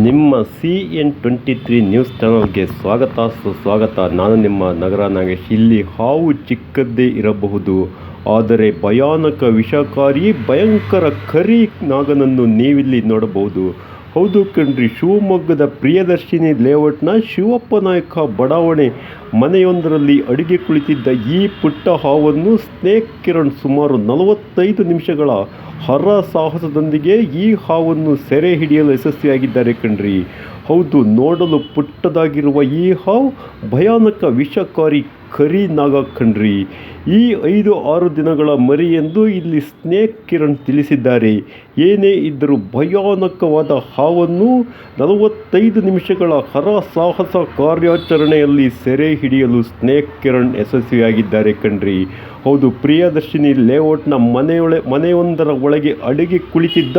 ನಿಮ್ಮ CN23 news ಚಾನಲ್ಗೆ ಸುಸ್ವಾಗತ. ನಾನು ನಿಮ್ಮ ನಗರ ನಾಗೇಶ್. ಇಲ್ಲಿ ಹಾವು ಚಿಕ್ಕದ್ದೇ ಇರಬಹುದು, ಆದರೆ ಭಯಾನಕ ವಿಷಕಾರಿ ಭಯಂಕರ ಕರಿ ನಾಗನನ್ನು ನೀವಿಲ್ಲಿ ನೋಡಬಹುದು. ಹೌದು ಕಣ್ರಿ, ಶಿವಮೊಗ್ಗದ ಪ್ರಿಯದರ್ಶಿನಿ ಲೇಔಟ್ನ ಶಿವಪ್ಪ ನಾಯಕ ಬಡಾವಣೆ ಮನೆಯೊಂದರಲ್ಲಿ ಅಡುಗೆ ಕುಳಿತಿದ್ದ ಈ ಪುಟ್ಟ ಹಾವನ್ನು ಸ್ನೇಕ್ ಕಿರಣ್ ಸುಮಾರು 45 ನಿಮಿಷಗಳ ಹರಸಾಹಸದೊಂದಿಗೆ ಈ ಹಾವನ್ನು ಸೆರೆ ಹಿಡಿಯಲು ಯಶಸ್ವಿಯಾಗಿದ್ದಾರೆ ಕಣ್ರಿ. ಹೌದು, ನೋಡಲು ಪುಟ್ಟದಾಗಿರುವ ಈ ಹಾವು ಭಯಾನಕ ವಿಷಕಾರಿ ಕರಿ ನಾಗ ಕಣ್ರಿ. ಈ 5-6 ದಿನಗಳ ಮರಿ ಎಂದು ಇಲ್ಲಿ ಸ್ನೇಕ್ ಕಿರಣ್ ತಿಳಿಸಿದ್ದಾರೆ. ಏನೇ ಇದ್ದರೂ ಭಯಾನಕವಾದ ಹಾವನ್ನು 45 ನಿಮಿಷಗಳ ಹರಸಾಹಸ ಕಾರ್ಯಾಚರಣೆಯಲ್ಲಿ ಸೆರೆ ಹಿಡಿಯಲು ಸ್ನೇಕ್ ಕಿರಣ್ ಯಶಸ್ವಿಯಾಗಿದ್ದಾರೆ ಕಣ್ರಿ. ಹೌದು, ಪ್ರಿಯದರ್ಶಿನಿ ಲೇಔಟ್ನ ಮನೆಯೊಂದರ ಒಳಗೆ ಅಡಗಿ ಕುಳಿತಿದ್ದ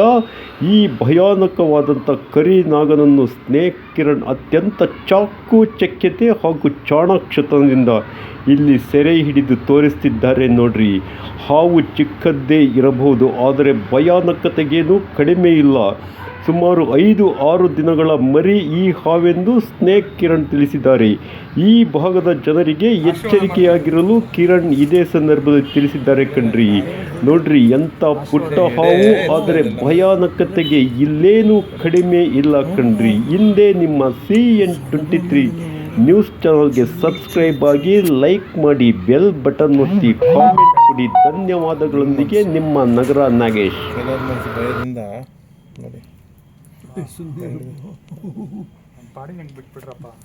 ಈ ಭಯಾನಕವಾದಂಥ ಕರಿ ನಾಗನನ್ನು ಸ್ನೇಕ್ ಕಿರಣ್ ಅತ್ಯಂತ ಚಾಕುಚಕ್ಯತೆ ಹಾಗೂ ಚಾಣಾಕ್ಷತನದಿಂದ ಇಲ್ಲಿ ಸೆರೆ ಹಿಡಿದು ತೋರಿಸ್ತಿದ್ದಾರೆ ನೋಡ್ರಿ. ಹಾವು ಚಿಕ್ಕದ್ದೇ ಇರಬಹುದು, ಆದರೆ ಭಯಾನಕತೆಗೇನು ಕಡಿಮೆ ಇಲ್ಲ. ಸುಮಾರು 5-6 ದಿನಗಳ ಮರಿ ಈ ಹಾವೆಂದು ಸ್ನೇಕ್ ಕಿರಣ್ ತಿಳಿಸಿದ್ದಾರೆ. ಈ ಭಾಗದ ಜನರಿಗೆ ಎಚ್ಚರಿಕೆಯಾಗಿರಲು ಕಿರಣ್ ಇದೇ ಸಂದರ್ಭದಲ್ಲಿ ತಿಳಿಸಿದ್ದಾರೆ ಕಣ್ರಿ. ನೋಡ್ರಿ, ಎಂಥ ಪುಟ್ಟ ಹಾವು, ಆದರೆ ಭಯಾನಕತೆಗೆ ಇಲ್ಲೇನೂ ಕಡಿಮೆ ಇಲ್ಲ ಕಣ್ರಿ. ಹಿಂದೆ ನಿಮ್ಮ CN23 ನ್ಯೂಸ್ ಚಾನಲ್ಗೆ ಸಬ್ಸ್ಕ್ರೈಬ್ ಆಗಿ, ಲೈಕ್ ಮಾಡಿ, ಬೆಲ್ ಬಟನ್ ಒತ್ತಿ, ಕಾಮೆಂಟ್ ಕೊಡಿ. ಧನ್ಯವಾದಗಳೊಂದಿಗೆ ನಿಮ್ಮ ನಗರ ನಾಗೇಶ್.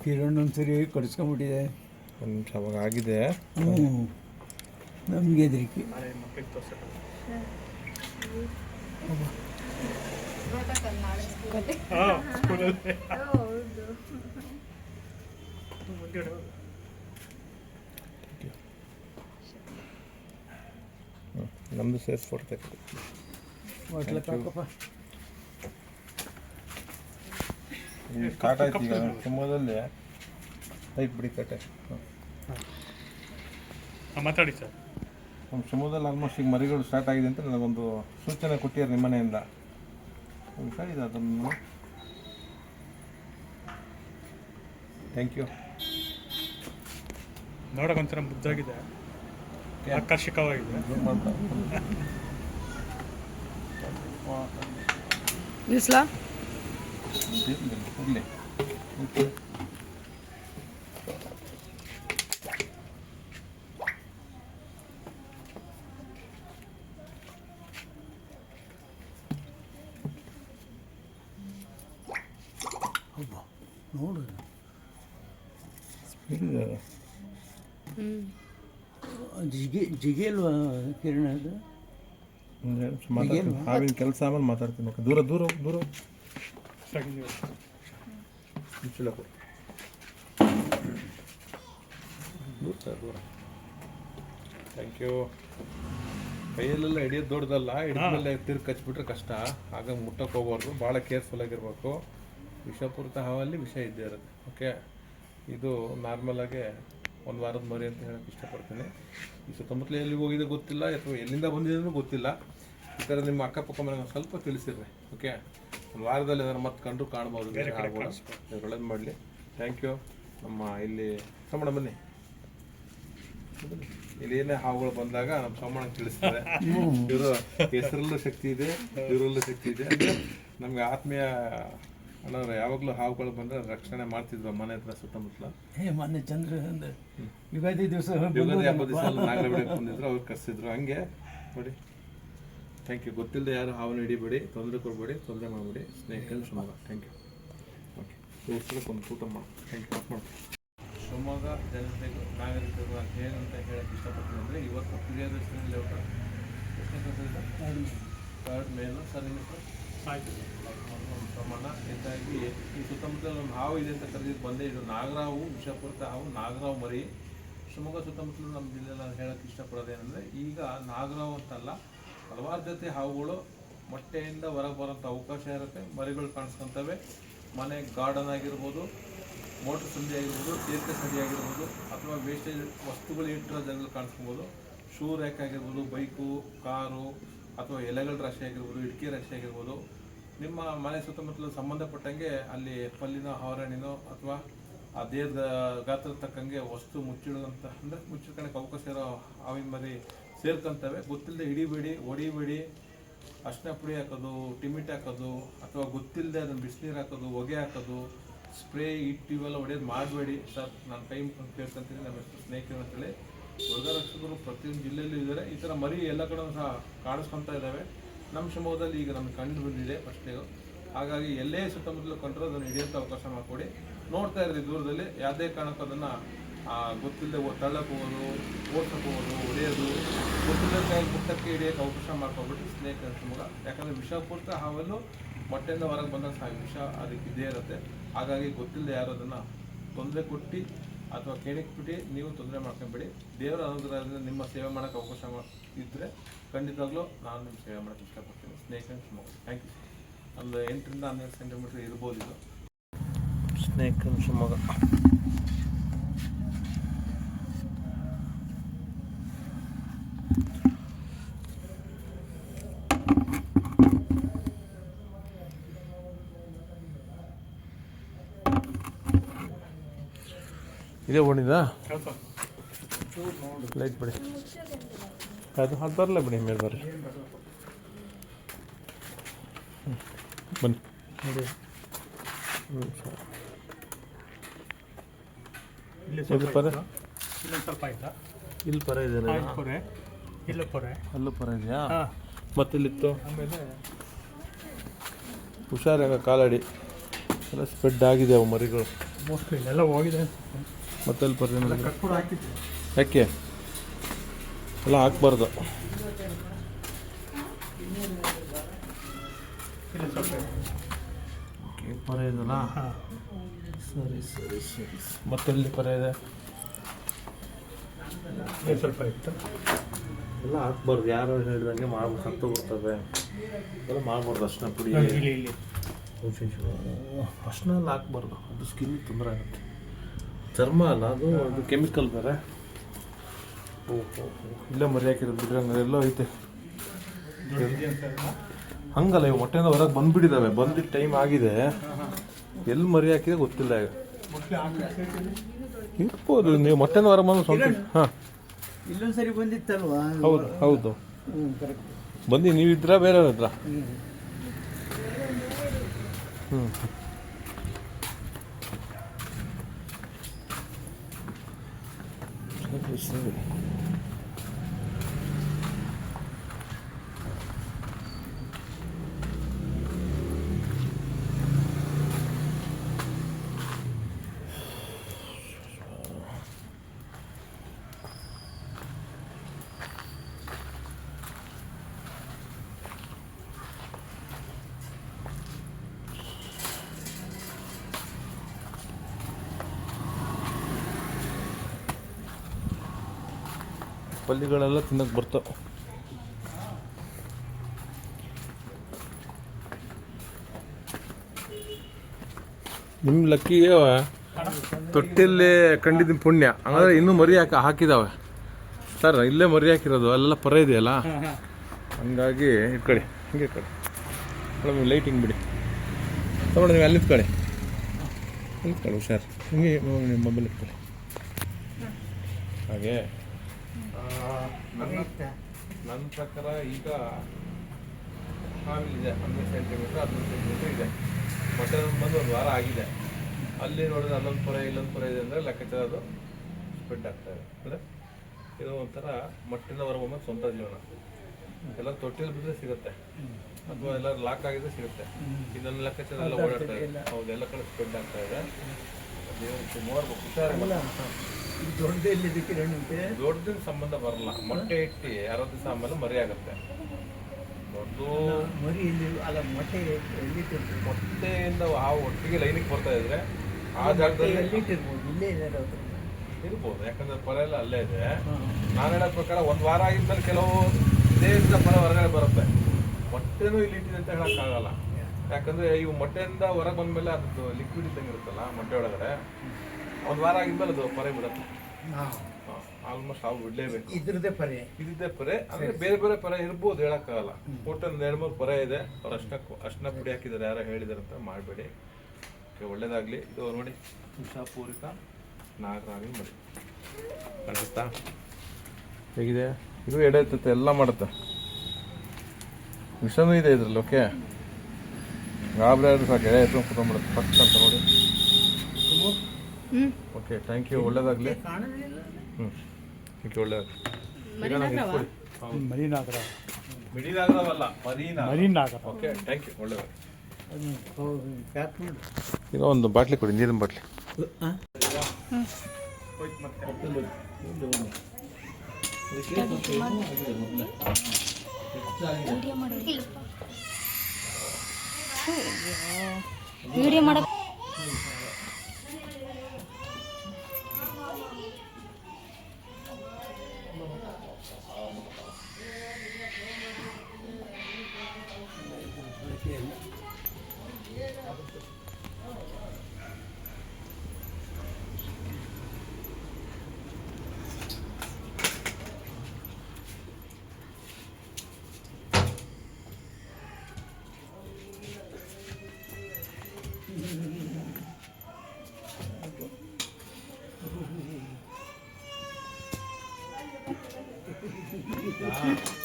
ಕಿರಣ್ ಒಂದ್ಸರಿ ಕಡಿಸ್ಕೊಂಡ್ಬಿಟ್ಟಿದೆ, ಅವಾಗ ಆಗಿದೆ. ನಮ್ಗೆ ಹೆದರಿಕೆ. ನಮ್ಮದು ಸೇರ್ಸ್ ಫೋಟೋ ತೆಗೆದು ಕಾಟ ಆಯ್ತು. ಈಗ ಶಿವಮೊಗ್ಗದಲ್ಲಿ ಐತೆ ಬಿಡಿ ಕಾಟ. ಮಾತಾಡಿ ಸರ್. ನಮ್ಮ ಶಿವಮೊಗ್ಗದಲ್ಲಿ ಆಲ್ಮೋಸ್ಟ್ ಈಗ ಮರಿಗಳು ಸ್ಟಾರ್ಟ್ ಆಗಿದೆ ಅಂತ ನನಗೊಂದು ಸೂಚನೆ ಕೊಟ್ಟಿದ್ದಾರೆ ನಿಮ್ಮ ಮನೆಯಿಂದ. ಇದೆ ಅದನ್ನು. Thank you. ನೋಡೋಕೆ ಒಂಥರ ಮುದ್ದಾಗಿದೆ, ಆಕರ್ಷಕವಾಗಿದೆ. ಇರಲಿ. ನೋಡು, ಜಿಗೆ ಅಲ್ವಾ ಕಿರಣ? ಅದು ಹಾವಿನ ಕೆಲಸ ಆಮೇಲೆ ಮಾತಾಡ್ತೀನಿ. ದೂರ ದೂರ ದೂರ ದೂರ. Thank you. ಕೈಯಲ್ಲೆಲ್ಲ ಹಿಡಿಯೋದು ದೊಡ್ಡದಲ್ಲ, ಹಿಡಿದ್ಮೇಲೆ ತಿರ್ಗಿ ಕಚ್ಬಿಟ್ರೆ ಕಷ್ಟ. ಆಗ ಮುಟ್ಟಕ್ಕೆ ಹೋಗ್ಬಾರ್ದು, ಭಾಳ ಕೇರ್ಫುಲ್ ಆಗಿರ್ಬೇಕು. ವಿಷಪೂರಿತ ಹಾವಲ್ಲಿ ವಿಷ ಇದ್ದೇ ಇರುತ್ತೆ. ಓಕೆ, ಇದು ನಾರ್ಮಲಾಗೆ 1 ವಾರದ ಮರಿ ಅಂತ ಹೇಳಕ್ಕೆ ಇಷ್ಟಪಡ್ತೀನಿ. ಈ ಸುತ್ತಮುತ್ತಲು ಎಲ್ಲಿಗೆ ಹೋಗಿದೆ ಗೊತ್ತಿಲ್ಲ, ಅಥವಾ ಎಲ್ಲಿಂದ ಬಂದಿದೆ ಗೊತ್ತಿಲ್ಲ. ಈ ಥರ ನಿಮ್ಮ ಅಕ್ಕಪಕ್ಕ ಮನೆಗೆ ಸ್ವಲ್ಪ ತಿಳಿಸಿರ್ರಿ. ಓಕೆ, 1 ವಾರದಲ್ಲಿ ಏನಾದ್ರು ಮತ್ತೆ ಕಂಡು ಕಾಣ್ಬೋದು. ಒಳ್ಳೇದು ಮಾಡಲಿ. Thank you. ನಮ್ಮ ಇಲ್ಲಿ ಸೋಮಣ್ಣ ಬನ್ನಿ. ಇಲ್ಲಿ ಏನೇ ಹಾವುಗಳು ಬಂದಾಗ ನಮ್ಮ ಸೋಮಣ್ಣಗೆ ತಿಳಿಸ್ತಾರೆ. ಇವರು ಹೆಸರಲ್ಲೂ ಶಕ್ತಿ ಇದೆ, ಇವರಲ್ಲೂ ಶಕ್ತಿ ಇದೆ. ನಮ್ಗೆ ಆತ್ಮೀಯ ಅಣ್ಣವ್ರು ಯಾವಾಗಲೂ ಹಾವುಗಳು ಬಂದರೆ ರಕ್ಷಣೆ ಮಾಡ್ತಿದ್ರು ಮನೆ ಹತ್ರ ಸುತ್ತಮುತ್ತಲ. ಮೊನ್ನೆ ಚಂದ್ರ ಯುಗಾದಿ ಹಬ್ಬದ ದಿವಸ ನಾಗರಬೆಳೆ ಬಂದಿದ್ರು, ಅವ್ರು ಕರೆಸಿದ್ರು. ಹಂಗೆ ನೋಡಿ. Thank you. ಗೊತ್ತಿಲ್ಲದೆ ಯಾರು ಹಾವನ್ನು ಹಿಡಿಬೇಡಿ, ತೊಂದರೆ ಕೊಡಬೇಡಿ, ತೊಂದರೆ ಮಾಡಬೇಡಿ. ಸ್ನೇಹಿತರು ಶಿವಮೊಗ್ಗ. Thank you. ಓಕೆ, ದೋಸ್ತರಿಗೆ ಒಂದು ಊಟ ಮಾಡಿ. Thank you. ಮಾಡಿ. ಶಿವಮೊಗ್ಗ ಜನತೆಗೂ ನಾಗರಿಕರು ಏನಂತ ಹೇಳಕ್ಕೆ ಇಷ್ಟಪಡ್ತೀನಿ ಅಂದರೆ, ಇವತ್ತು Priyadarshini layout third main sir ನಿಮ್ಮ ಪ್ರಮಾಣ ಹೆಚ್ಚಾಗಿ ಈ ಸುತ್ತಮುತ್ತಲ ಒಂದು ಹಾವು ಇದೆ ಅಂತ ಕರೆದಿದ್ದು ಬಂದೆ. ಇದು ನಾಗರಾವು, ವಿಷಪೂರಿತ ಹಾವು, ನಾಗರಾವು ಮರಿ. ಶಿವಮೊಗ್ಗ ಸುತ್ತಮುತ್ತಲು ನಮ್ಮ ಜಿಲ್ಲೆಯಲ್ಲಿ ನಾನು ಹೇಳೋಕ್ಕೆ ಇಷ್ಟಪಡೋದೇನೆಂದರೆ, ಈಗ ನಾಗರಾವು ಅಂತಲ್ಲ, ಹಲವಾರು ಜೊತೆ ಹಾವುಗಳು ಮೊಟ್ಟೆಯಿಂದ ಹೊರಗೆ ಬರೋಂಥ ಅವಕಾಶ ಇರುತ್ತೆ. ಮರಿಗಳು ಕಾಣಿಸ್ಕೊತವೆ. ಮನೆ ಗಾರ್ಡನ್ ಆಗಿರ್ಬೋದು, ಮೋಟ್ರ್ ಸಂದಿ ಆಗಿರ್ಬೋದು, ತೀರ್ಥ ಸಂದಿ ಆಗಿರ್ಬೋದು, ಅಥವಾ ವೇಸ್ಟೇಜ್ ವಸ್ತುಗಳು ಇಟ್ಟಿರೋ ಜಾಗದಲ್ಲಿ ಕಾಣಿಸ್ಕೊಬೋದು. ಶೂ ರ್ಯಾಕ್ ಆಗಿರ್ಬೋದು, ಬೈಕು, ಕಾರು, ಅಥವಾ ಎಲೆಗಳ ರಾಶಿ ಆಗಿರ್ಬೋದು, ಇಟ್ಕೆ ರಾಶಿ ಆಗಿರ್ಬೋದು, ನಿಮ್ಮ ಮನೆ ಸುತ್ತಮುತ್ತಲು ಸಂಬಂಧಪಟ್ಟಂಗೆ ಅಲ್ಲಿ ಪಲ್ಲಿನ ಹಾವರಣಿನೋ ಅಥವಾ ಆ ದೇಹದ ಗಾತ್ರದ ತಕ್ಕಂಗೆ ವಸ್ತು ಮುಚ್ಚಿಡುವಂಥ ಅಂದರೆ ಮುಚ್ಚಿಡ್ಕೊಳಕ್ಕೆ ಅವಕಾಶ ಇರೋ ಹಾವಿನ ಮರಿ ಸೇರ್ಕೊಂತವೆ. ಗೊತ್ತಿಲ್ಲದೆ ಹಿಡಿಬೇಡಿ, ಹೊಡಿಬೇಡಿ, ಅರ್ಶಿನ ಪುಡಿ ಹಾಕೋದು, ಟಿಮಿಟ್ ಹಾಕೋದು, ಅಥವಾ ಗೊತ್ತಿಲ್ಲದೆ ಅದನ್ನು ಬಿಸಿನೀರು ಹಾಕೋದು, ಹೊಗೆ ಹಾಕೋದು, ಸ್ಪ್ರೇ ಇವೆಲ್ಲ ಹೊಡೆಯೋದು ಮಾಡಬೇಡಿ ಸರ್. ನಾನು ಕೈ ಮುಖಂಡು ಕೇಳ್ಕೊಂತೀನಿ. ನಮ್ಮ ಹೆಸರು ಸ್ನೇಹಿತರು ಅಂತೇಳಿ ಮೃಗರಕ್ಷಕರು ಪ್ರತಿಯೊಂದು ಜಿಲ್ಲೆಯಲ್ಲೂ ಇದ್ದಾರೆ. ಈ ಥರ ಮರಿ ಎಲ್ಲ ಕಡೆ ಸಹ ಕಾಣಿಸ್ಕೊತಾ ಇದ್ದಾವೆ. ನಮ್ಮ ಶಿವಮೊಗ್ಗದಲ್ಲಿ ಈಗ ನಮಗೆ ಕಂಡು ಬಂದಿದೆ ಫಸ್ಟಿಗೆ. ಹಾಗಾಗಿ ಎಲ್ಲೇ ಸುತ್ತಮುತ್ತಲು ಕಂಡ್ರೂ ಅದನ್ನು ಹಿಡಿಯೋಕ್ಕೆ ಅವಕಾಶ ಮಾಡಿಕೊಡಿ. ನೋಡ್ತಾ ಇರ್ರಿ ದೂರದಲ್ಲಿ, ಯಾವುದೇ ಕಾರಣಕ್ಕೂ ಅದನ್ನು ಗೊತ್ತಿಲ್ಲದೆ ತಳ್ಳಕ್ಕೆ ಹೋಗೋದು, ಓಡ್ಸಕ್ಕೆ ಹೋಗೋದು, ಹೊಡೆಯೋದು, ಗೊತ್ತಿಲ್ಲದ ಕೈ ಮುಟ್ಟಕ್ಕೆ ಹಿಡಿಯೋಕ್ಕೆ ಅವಕಾಶ ಮಾಡ್ಕೊಬಿಟ್ಟು ಸ್ನೇಕ್ ಶಿವಮೊಗ್ಗ. ಯಾಕಂದರೆ ವಿಷಪೂರಿತ ಹಾವಲ್ಲೂ ಮೊಟ್ಟೆಯಿಂದ ಹೊರಗೆ ಬಂದಾಗ ಸಹ ವಿಷ ಅದಕ್ಕೆ ಇದ್ದೇ ಇರುತ್ತೆ. ಹಾಗಾಗಿ ಗೊತ್ತಿಲ್ಲದೆ ಯಾರು ಅದನ್ನು ತೊಂದರೆ ಕೊಟ್ಟು ಅಥವಾ ಕೇಳಿಕ್ಬಿಟ್ಟು ನೀವು ತೊಂದರೆ ಮಾಡ್ಕೊಂಬೇಡಿ. ದೇವರ ಅನುಗ್ರಹದಿಂದ ನಿಮ್ಮ ಸೇವೆ ಮಾಡೋಕ್ಕೆ ಅವಕಾಶ ಇದ್ದರೆ ಖಂಡಿತವಾಗ್ಲೂ ನಾನು ನಿಮ್ಮ ಸೇವೆ ಮಾಡೋಕ್ಕೆ ಇಷ್ಟಪಡ್ತೀನಿ. Snake and Shivamogga. Thank you. ಒಂದು 8ರಿಂದ 12 ಸೆಂಟಿಮೀಟ್ರ್ ಇರ್ಬೋದು ಇದು. Snake and Shivamogga. ಇದೇ ಓಣಿದಾ ಲೈಟ್ ಬಿಡಿ, ಅದು ಬರಲ್ಲ ಬಿಡಿ, ಮೇಲೆ ಬರ್ರಿ, ಬನ್ನಿ. ಇದು ಪರ ಇಲ್ಲೊಂದು ಸ್ವಲ್ಪ ಆಯ್ತಾ? ಇಲ್ಲಿ ಪರ ಇದೆ, ಪೊರೆ, ಇಲ್ಲ ಪೊರೆ, ಅಲ್ಲೂ ಪರ ಇದೆಯಾ? ಹಾಂ. ಮತ್ತಿಲ್ಲಿತ್ತು, ಆಮೇಲೆ ಹುಷಾರಾಗ ಕಾಲಡಿ ಎಲ್ಲ ಸ್ಪ್ರೆಡ್ ಆಗಿದೆ ಅವು ಮರಿಗಳು. ಮೋಸ್ಟ್ಲಿ ಇಲ್ಲೆಲ್ಲ ಹೋಗಿದೆ. ಮತ್ತೆ ಅಲ್ಲಿ ಪರ ಕಟ್ಬಿಟ್ಟು ಹಾಕಿದ್ದೆ. ಯಾಕೆ ಎಲ್ಲ ಹಾಕ್ಬಾರ್ದು. ಇಲ್ಲ ಸ್ವಲ್ಪ ಪರ ಇದಲ್ಲ, ಹಾಂ. ಸರಿ ಸರಿ ಸರಿ. ಮತ್ತೆಲ್ಲಿ ಪರ ಇದೆ, ಇದು ಸ್ವಲ್ಪ ಇತ್ತು. ಎಲ್ಲ ಹಾಕ್ಬಾರ್ದು. ಯಾರು ಹೇಳಿದಂಗೆ ಮಾಡ್ಬೋದು, ಸತ್ತು ಬರ್ತವೆ ಎಲ್ಲ ಮಾಡ್ಬಾರ್ದು. ಅರ್ಶಿನ ಪುಡಿ, ಇಲ್ಲಿ ಇಲ್ಲಿ ಅರ್ಶಿನ ಎಲ್ಲ ಹಾಕ್ಬಾರ್ದು, ಅದು ಸ್ಕಿನ್ ತೊಂದರೆ ಆಗುತ್ತೆ. ಚರ್ಮ ಅಲ್ಲ ಅದು, ಅದು ಕೆಮಿಕಲ್ ಬೇರೆ. ಓಹೋ, ಇಲ್ಲೇ ಮರಿ ಹಾಕಿರೋದು ಬಿಡ್ರಿ, ಹಂಗಾರೆ ಎಲ್ಲೋ ಐತೆ. ಹಂಗಲ್ಲ, ಇವು ಮೊಟ್ಟೆಯಿಂದ ಹೊರಗೆ ಬಂದ್ಬಿಟ್ಟಿದ್ದಾವೆ, ಬಂದಿದ್ದ ಟೈಮ್ ಆಗಿದೆ. ಎಲ್ಲಿ ಮರಿ ಹಾಕಿದೆ ಗೊತ್ತಿಲ್ಲ ಈಗ. ಇರ್ಬೋದು, ನೀವು ಮೊಟ್ಟೆಯಿಂದ ಹೊರಗೆ ಬಂದು ಸ್ವಲ್ಪ. ಹಾಂ, ಇಲ್ಲೊಂದು ಸರಿ ಬಂದಿತ್ತಲ್ವಾ? ಹೌದು ಹೌದು, ಕರೆಕ್ಟ್. ಬಂದು ನೀವಿದ್ರಾ ಬೇರೆಯವ್ರ ಹತ್ರ? ಹ್ಞೂ, ಸರಿ ಸರಿ. ಪಲ್ಲಿಗಳೆಲ್ಲ ತಿನ್ನಕ್ಕೆ ಬರ್ತಾವೆ. ನಿಮ್ಮ ಲಕ್ಕಿಗೆ ತೊಟ್ಟಿಯಲ್ಲಿ ಕಂಡಿದ್ದ ಪುಣ್ಯ. ಹಂಗಾದ್ರೆ ಇನ್ನೂ ಮರಿ ಹಾಕಿದಾವೆ ಸರ್, ಇಲ್ಲೇ ಮರಿ ಹಾಕಿರೋದು, ಅಲ್ಲೆಲ್ಲ ಪರ ಇದೆಯಲ್ಲ, ಹಂಗಾಗಿ ಇಟ್ಕೊಳ್ಳಿ, ಹಿಂಗೆ ಇಟ್ಕೊಳ್ಳಿ. ಮೇಡಮ್ ಲೈಟಿಂಗ್ ಬಿಡಿ, ತಗೊಂಡು ನೀವು ಅಲ್ಲಿ ನಿಂತ್ಕೊಳ್ಳಿ, ಹುಷಾರು. ಹಿಂಗೆ ನಿಮ್ಮ ಮೊಬೈಲ್ ಇಟ್ಕೊಳ್ಳಿ ಹಾಗೆ. ನನ್ನ ಪ್ರಕಾರ ಈಗ ಹಾವಿಲಿದೆ 11 ಸೆಂಟಿಮೀಟ್ರ್ 15 ಸೆಂಟಿಮೀಟ್ರ್ ಇದೆ. ಮೊಟ್ಟೆ ಬಂದು 1 ವಾರ ಆಗಿದೆ. ಅಲ್ಲಿ ನೋಡಿದ್ರೆ ಅಲ್ಲೊಂದು ಪೊರೆ ಇಲ್ಲೊಂದು ಪೊರೆ ಇದೆ ಅಂದರೆ ಲೆಕ್ಕಾಚಾರ ಅದು ಸ್ಪ್ರೆಡ್ ಆಗ್ತಾ ಇದೆ. ಅಂದರೆ ಇದು ಒಂಥರ ಮೊಟ್ಟೆಯಿಂದ ಹೊರಬಂದ ಸ್ವಂತ ಜೀವನ. ಎಲ್ಲ ತೊಟ್ಟಿಯಲ್ಲಿ ಬಿದ್ದರೆ ಸಿಗುತ್ತೆ, ಅಥವಾ ಎಲ್ಲರೂ ಲಾಕ್ ಆಗಿದ್ರೆ ಸಿಗುತ್ತೆ. ಇದನ್ನು ಲೆಕ್ಕಾಚಾರ ಎಲ್ಲ ಓಡಾಡ್ತಾ ಇದೆ. ಹೌದು, ಎಲ್ಲ ಕಡೆ ಸ್ಪ್ರೆಡ್ ಆಗ್ತಾ ಇದೆ. ನೋಡ್ಬೇಕು, ಹುಷಾರಿಲ್ಲ. ದೊಡ್ಡದಿನ ಸಂಬಂಧ ಬರಲ್ಲ. ಮೊಟ್ಟೆ ಇಟ್ಟು 60 ದಿವಸ ಆಮೇಲೆ ಮರಿ ಆಗುತ್ತೆ. ದೊಡ್ಡ ಮರಿ ಅಲ್ಲ, ಮೊಟ್ಟೆಯಿಂದ ಆ ಒಟ್ಟಿಗೆ ಲೈನಿಗೆ ಬರ್ತಾ ಇದ್ರೆ ಆ ಜಾಗದಲ್ಲಿ ಇಲ್ಲೇ ಇರೋದು ಇರ್ಬೋದು. ಯಾಕಂದ್ರೆ ಪರ ಎಲ್ಲ ಅಲ್ಲೇ ಇದೆ. ನಾನು ಹೇಳೋ ಪ್ರಕಾರ 1 ವಾರ ಆಗಿದ್ಮೇಲೆ ಕೆಲವು ದೇಶದ ಪರ ಹೊರಗಡೆ ಬರುತ್ತೆ. ಮೊಟ್ಟೆನೂ ಇಲ್ಲಿ ಇಟ್ಟಿದೆ ಅಂತ ಹೇಳೋಕ್ಕಾಗಲ್ಲ. ಯಾಕಂದ್ರೆ ಇವು ಮೊಟ್ಟೆಯಿಂದ ಹೊರಗೆ ಬಂದ್ಮೇಲೆ ಅದು ಲಿಕ್ವಿಡ್ ಇದ್ದಂಗೆ ಇರುತ್ತಲ್ಲ ಮೊಟ್ಟೆ ಒಳಗಡೆ, 1 ವಾರ ಆಗಿದ್ಮೇಲೆ ಅದು ಪರ ಬಿಡುತ್ತೆ. ಆಲ್ಮೋಸ್ಟ್ ಹಾವು ಬಿಡಲೇಬೇಕು. ಇದ್ರದ್ದೇ ಪರ್ಯ. ಇದಿದ್ದೇ ಪರೆ ಅಂದ್ರೆ ಬೇರೆ ಬೇರೆ ಪರ ಇರ್ಬೋದು, ಹೇಳಕ್ಕಾಗಲ್ಲ. ಒಟ್ಟು ಒಂದು 2-3 ಪರ ಇದೆ. ಅವ್ರು ಅಷ್ಟನ್ನ ಪುಡಿ ಹಾಕಿದ್ದಾರೆ, ಯಾರೋ ಹೇಳಿದಾರೆ ಅಂತ ಮಾಡಬೇಡಿ. ಓಕೆ, ಒಳ್ಳೇದಾಗಲಿ. ಇದು ನೋಡಿ ವಿಷಪೂರಿತ ನಾಗರಾಗಿ ಮರಿ ಕಾಣಿಸುತ್ತಾ ಹೇಗಿದೆ? ಇದು ಎಡೆ ಎತ್ತುತ್ತೆ, ಎಲ್ಲ ಮಾಡುತ್ತೆ. ವಿಷನೂ ಇದೆ ಇದ್ರಲ್ಲಿ. ಓಕೆ, ಗಾಬರಿ ಆದ್ರೆ ಸಾಕು, ಎಡೆ ಎತ್ತು ಕುತ್ಕೊಂಡ್ಬಿಡುತ್ತೆ ಫಸ್ಟ್ ಅಂತ ನೋಡಿ. ಓಕೆ, ಥ್ಯಾಂಕ್ ಯು, ಒಳ್ಳೇದಾಗಲಿ. ಥ್ಯಾಂಕ್ ಯು, ಒಳ್ಳೇದಾಗಲಿ. ಮರಿನಾಗರ ಮಿಡಿನಾಗರವಲ್ಲ, ಮರಿನಾಗರ. ಓಕೆ, ಥ್ಯಾಂಕ್ ಯು, ಒಳ್ಳೇದಾಗಲಿ. ಪ್ಯಾಕ್ ಮಾಡು. ಈಗ ಒಂದು ಬಾಟ್ಲಿ ಕೊಡಿ, ನೀರಿನ ಬಾಟ್ಲಿ. ವಿಡಿಯೋ ಮಾಡ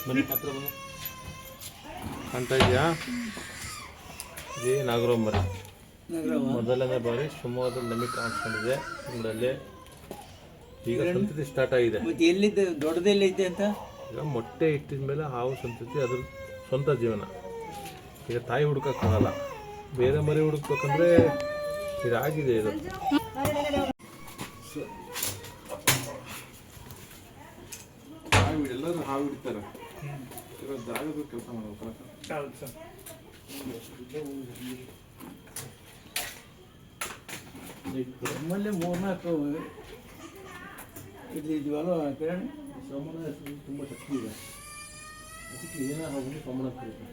ಬನ್ನಿ, ಹತ್ರ ಬನ್ನಿ. ಕಾಣ್ತಾ ಇದೆಯಾ? ಇದೇ ನಾಗರಾವ್ ಮರಿ. ಮೊದಲನೇ ಬಾರಿ ಶಿವಮೊಗ್ಗದಲ್ಲಿ ನಮಗೆ ಕಾಣಿಸ್ಕೊಂಡಿದೆ ತಿಂಗಳಲ್ಲಿ. ಈಗ ಸಂತತಿ ಸ್ಟಾರ್ಟ್ ಆಗಿದೆ. ಮತ್ತೆ ಎಲ್ಲಿದ್ದೆ ದೊಡ್ಡದೆಲ್ಲಿದ್ದೆ ಅಂತ? ಈಗ ಮೊಟ್ಟೆ ಇಟ್ಟಿದ ಮೇಲೆ ಹಾವು ಸಂತತಿ ಅದ್ರ ಸ್ವಂತ ಜೀವನ. ಈಗ ತಾಯಿ ಹುಡುಕಕ್ಕಾಗಲ್ಲ, ಬೇರೆ ಮರಿ ಹುಡುಕ್ಬೇಕಂದ್ರೆ ಇದಾಗಿದೆ. ಇದು ಎಲ್ಲರೂ ಹಾವು ಹಿಡಿತಾರೆ. ಜಾಗದ ಕೆಲಸ ಮಾಡಬೇಕು. ನಮ್ಮಲ್ಲೇ 3-4 ಇದ್ವಲ್ಲ ಕಿರಣ್. ಸೋಮನ ತುಂಬ ಶಕ್ತಿ ಇದೆ, ಅದಕ್ಕೆ ಏನೋ ಹಾವು ಸೋಮನ ಕರೀತಾರೆ.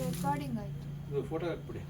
ರೆಕಾರ್ಡಿಂಗ್ ಆಯ್ತು. ಇದು ಫೋಟೋ ಹಾಕ್ಬಿಡಿ.